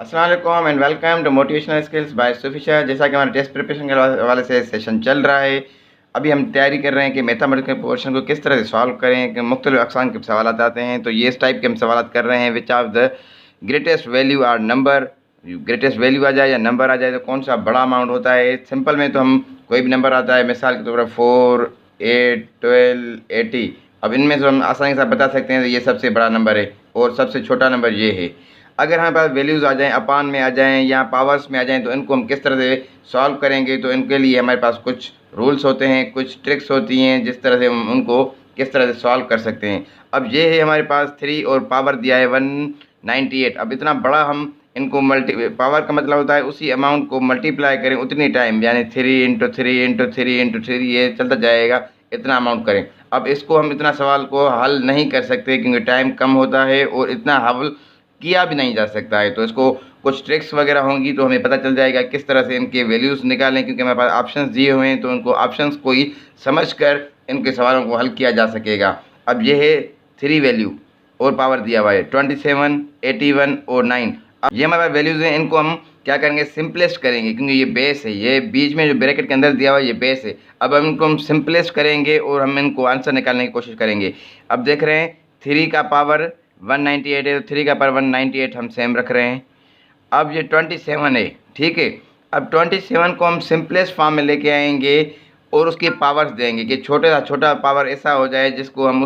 अस्सलाम वालेकुम and welcome to motivational skills by Sufisha. जैसा कि हमारे टेस्ट प्रिपरेशन के हवाले से सेशन चल रहा है, अभी हम तैयारी कर रहे हैं कि मैथमेटिकल पोर्शन को किस तरह से सॉल्व करें कि मुख्तलिफ अक़साम के सवाल आते हैं। तो ये इस टाइप के हम सवाल कर रहे हैं, which of the greatest value are number. Greatest value आ जाए या नंबर आ जाए तो कौन सा बड़ा अमाउंट होता है। सिंपल में तो हम कोई भी नंबर आता है, मिसाल के तौर पर 4, 8, 12, 80। अब इनमें से हम आसानी से बता सकते हैं तो ये सबसे बड़ा नंबर है और सबसे छोटा नंबर ये है। अगर हमारे पास वैल्यूज़ आ जाएँ, अपान में आ जाएँ या पावर्स में आ जाएँ, तो इनको हम किस तरह से सॉल्व करेंगे। तो इनके लिए हमारे पास कुछ रूल्स होते हैं, कुछ ट्रिक्स होती हैं, जिस तरह से हम उनको किस तरह से सॉल्व कर सकते हैं। अब ये है हमारे पास 3 और पावर दिया है 198। अब इतना बड़ा हम इनको पावर का मतलब होता है उसी अमाउंट को मल्टीप्लाई करें उतनी टाइम, यानी 3 इंटू 3 इंटू 3 इंटू 3, ये चलता जाएगा, इतना अमाउंट करें। अब इसको हम इतना सवाल को हल नहीं कर सकते क्योंकि टाइम कम होता है और इतना हल किया भी नहीं जा सकता है। तो इसको कुछ ट्रिक्स वगैरह होंगी तो हमें पता चल जाएगा किस तरह से इनके वैल्यूज़ निकालें, क्योंकि हमारे पास ऑप्शंस दिए हुए हैं तो उनको ऑप्शंस को ही समझकर इनके सवालों को हल किया जा सकेगा। अब ये है 3 वैल्यू और पावर दिया हुआ है 27, 81 और 9। अब ये हमारे पास वैल्यूज़ हैं, इनको हम क्या करेंगे, सिंपलेस्ट करेंगे क्योंकि ये बेस है, ये बीच में जो ब्रैकेट के अंदर दिया हुआ है ये बेस है। अब हम इनको सिंपलेस्ट करेंगे और हम इनको आंसर निकालने की कोशिश करेंगे। अब देख रहे हैं 3 का पावर 198 है तो 3 का पावर 198 हम सेम रख रहे हैं। अब ये 27 है, ठीक है। अब 27 को हम सिंपलेस्ट फॉर्म में लेके आएंगे और उसके पावर्स देंगे कि छोटे से छोटा पावर ऐसा हो जाए जिसको हम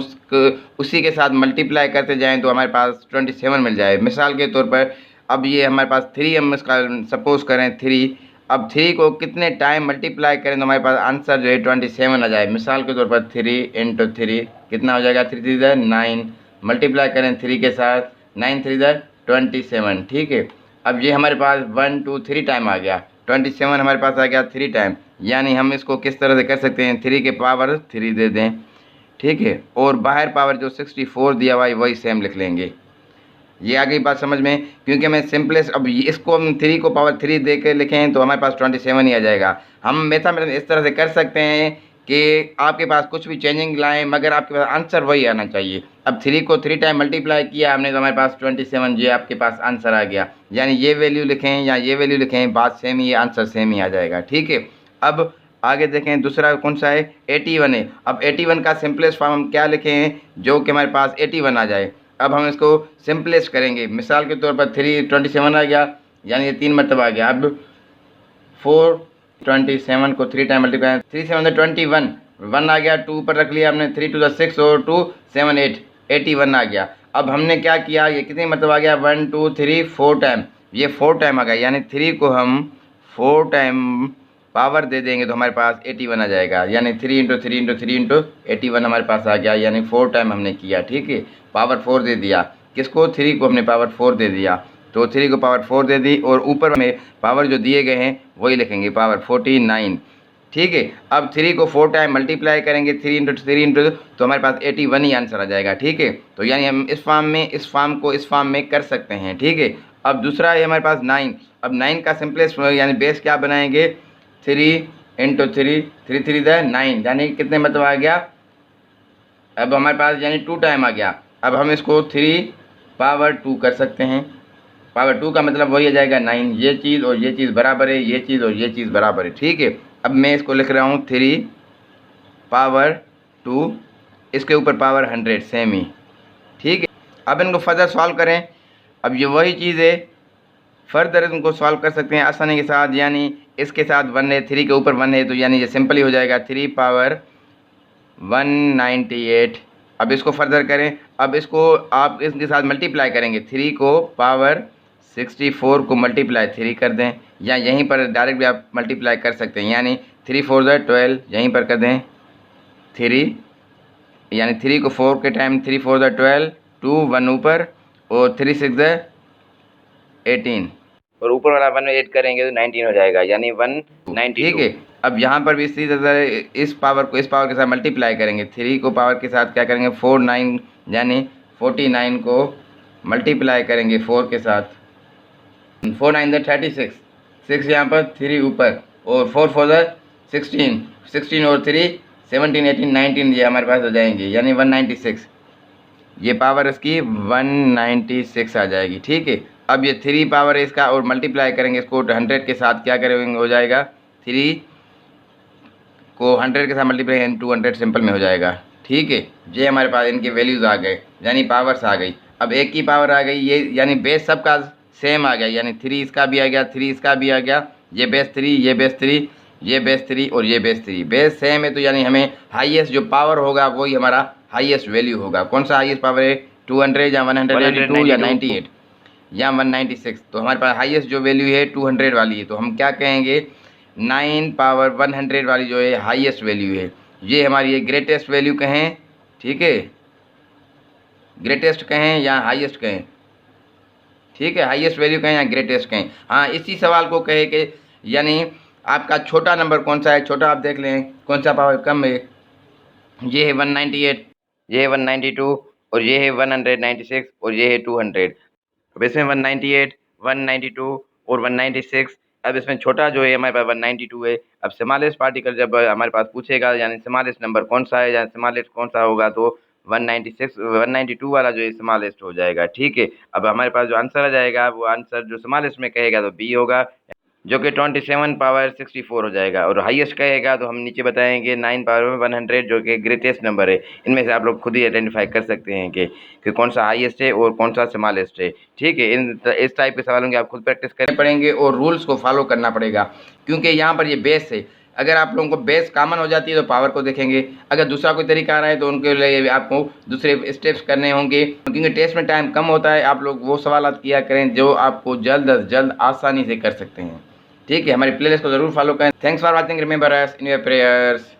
उसी के साथ मल्टीप्लाई करते जाएं तो हमारे पास 27 मिल जाए। मिसाल के तौर पर अब ये हमारे पास 3, हम इसका सपोज करें 3। अब 3 को कितने टाइम मल्टीप्लाई करें तो हमारे पास आंसर जो है 27 आ जाए। मिसाल के तौर पर 3 इंटू 3 कितना हो जाएगा, 3 3 9, मल्टीप्लाई करें 3 के साथ, 9 3 27, ठीक है। अब ये हमारे पास 1 2 3 टाइम आ गया, 27 हमारे पास आ गया 3 टाइम। यानी हम इसको किस तरह से कर सकते हैं, 3 के पावर 3 दे दें, ठीक है। और बाहर पावर जो 64 दिया हुआ है वही सेम लिख लेंगे। ये आ गई बात समझ में, क्योंकि मैं सिंपलेस्ट अब इसको हम 3 को पावर 3 दे के लिखें तो हमारे पास 27 ही आ जाएगा। हम मैथमेटिक्स इस तरह से कर सकते हैं कि आपके पास कुछ भी चेंजिंग लाएं मगर आपके पास आंसर वही आना चाहिए। अब 3 को 3 टाइम मल्टीप्लाई किया हमने तो हमारे पास 27, ये आपके पास आंसर आ गया। यानी ये वैल्यू लिखें या ये वैल्यू लिखें, बात सेम ही, आंसर सेम ही आ जाएगा, ठीक है। अब आगे देखें दूसरा कौन सा है, 81 है। अब 81 का सिंपलेस्ट फॉर्म हम क्या लिखें जो कि हमारे पास 81 आ जाए। अब हम इसको सिंपलेस्ट करेंगे, मिसाल के तौर पर 327 आ गया, यानी ये 3 मरतबा आ गया। अब 427 को 3 टाइम मल्टीप्लाई, 3 7 21, 1 आ गया, 2 ऊपर रख लिया हमने, 3 2 6 और 2 7 8, 81 आ गया। अब हमने क्या किया, ये कितनी मरतबा आ गया, 1 2 3 4 टाइम, ये 4 टाइम आ गया। यानी 3 को हम 4 टाइम पावर दे देंगे तो हमारे पास 81 आ जाएगा। यानी 3 इंटू 3 इंटू 3 इंटू 81 हमारे पास आ गया, यानी 4 टाइम हमने किया, ठीक है। पावर 4 दे दिया, किसको, 3 को हमने पावर 4 दे दिया, तो 3 को पावर 4 दे दी और ऊपर में पावर जो दिए गए हैं वही लिखेंगे, पावर 49, ठीक है। अब 3 को 4 टाइम मल्टीप्लाई करेंगे 3 इंटू 3 इंटू, तो हमारे पास 81 ही आंसर आ जाएगा, ठीक है। तो यानी हम इस फॉर्म में इस फॉर्म में कर सकते हैं, ठीक है। अब दूसरा है हमारे पास 9। अब 9 का सिंपलेस्ट यानी बेस क्या बनाएंगे, 3 इंटू 3, 3 3 9, यानी कितने मतलब आ गया, अब हमारे पास यानी 2 टाइम आ गया। अब हम इसको 3 पावर 2 कर सकते हैं, पावर 2 का मतलब वही आ जाएगा 9। ये चीज़ और ये चीज़ बराबर है, ये चीज़ और ये चीज़ बराबर है, ठीक है। अब मैं इसको लिख रहा हूँ 3 पावर 2, इसके ऊपर पावर 100 सेम ही, ठीक है। अब इनको फर्दर सॉल्व करें। अब ये वही चीज़ है, फर्दर इनको सॉल्व कर सकते हैं आसानी के साथ। यानी इसके साथ 1 है, 3 के ऊपर 1 है, तो यानी ये सिंपल ही हो जाएगा 3 पावर 198। अब इसको फर्दर करें, अब इसको आप इसके साथ मल्टीप्लाई करेंगे, 3 को पावर 64 को मल्टीप्लाई 3 कर दें, या यहीं पर डायरेक्ट भी आप मल्टीप्लाई कर सकते हैं। यानी 3 4 12, यहीं पर कर दें 3, यानी 3 को 4 के टाइम 3 4 12, 2 1 ऊपर और 3 6 18, और ऊपर वाला 1 में 8 करेंगे तो 19 हो जाएगा, यानी 190, ठीक है। अब यहाँ पर भी इसी तरह इस पावर को इस पावर के साथ मल्टीप्लाई करेंगे, 3 को पावर के साथ क्या करेंगे 4 9, यानी 49 को मल्टीप्लाई करेंगे 4 के साथ, 4 9 36, 6 यहाँ पर 3 ऊपर और 4 4 16, 16 और 3 17 18 19, ये हमारे पास हो जाएंगे, यानी 196। ये पावर इसकी 196 आ जाएगी, ठीक है। अब ये 3 पावर है इसका, और मल्टीप्लाई करेंगे इसको 100 के साथ, क्या करेंगे हो जाएगा 3 को 100 के साथ मल्टीप्लाई 200 सिंपल में हो जाएगा। ठीक है, ये हमारे पास इनके वैल्यूज़ आ गए, यानी पावर्स आ गई। अब एक की पावर आ गई, ये यानी बेस सबका सेम आ गया, यानी 3 इसका भी आ गया, 3 इसका भी आ गया, ये बेस 3, ये बेस 3, ये बेस 3 और ये बेस 3, बेस सेम है, तो यानी हमें हाईएस्ट जो पावर होगा वही हमारा हाईएस्ट वैल्यू होगा। कौन सा हाईएस्ट पावर है, 200 या 182 या 98 या 196। तो हमारे पास हाईएस्ट जो वैल्यू है 200 वाली है, तो हम क्या कहेंगे 9 पावर 100 वाली जो है हाईएस्ट वैल्यू है, ये हमारी ये ग्रेटेस्ट वैल्यू कहें। ठीक है, ग्रेटेस्ट कहें या हाईएस्ट कहें, ठीक है, हाईएस्ट वैल्यू कहें या ग्रेटेस्ट कहें। हाँ, इसी सवाल को कहे कि यानी आपका छोटा नंबर कौन सा है, छोटा आप देख लें कौन सा पावर कम है, ये है 198, ये है 192 और ये है 196 और ये है 200। अब इसमें 198, 192 और 196, अब इसमें छोटा जो है हमारे पास 192 है। अब स्मॉलेस्ट पार्टिकल जब हमारे पास पूछेगा, यानी स्मॉलेस्ट नंबर कौन सा है या स्मॉलेस्ट कौन सा होगा, तो 196 192 वाला जो है स्मॉलेस्ट हो जाएगा। ठीक है, अब हमारे पास जो आंसर आ जाएगा वो आंसर जो स्मॉलेस्ट में कहेगा तो बी होगा, जो कि 27 पावर 64 हो जाएगा। और हाईएस्ट कहेगा तो हम नीचे बताएंगे 9 पावर 100, जो कि ग्रेटेस्ट नंबर है। इनमें से आप लोग खुद ही आइडेंटिफाई कर सकते हैं कि कौन सा हाईएस्ट है और कौन सा स्मॉलेस्ट है। ठीक है, इस टाइप के सवालों की आप खुद प्रैक्टिस करने पड़ेंगे और रूल्स को फॉलो करना पड़ेगा, क्योंकि यहाँ पर ये बेस है। अगर आप लोगों को बेस कॉमन हो जाती है तो पावर को देखेंगे, अगर दूसरा कोई तरीका आ रहा है तो उनके लिए आपको दूसरे स्टेप्स करने होंगे, क्योंकि टेस्ट में टाइम कम होता है। आप लोग वो सवाल किया करें जो आपको जल्द अज जल्द आसानी से कर सकते हैं। ठीक है, हमारी प्लेलिस्ट को ज़रूर फॉलो करें। Thanks for watching, remember us in your prayers.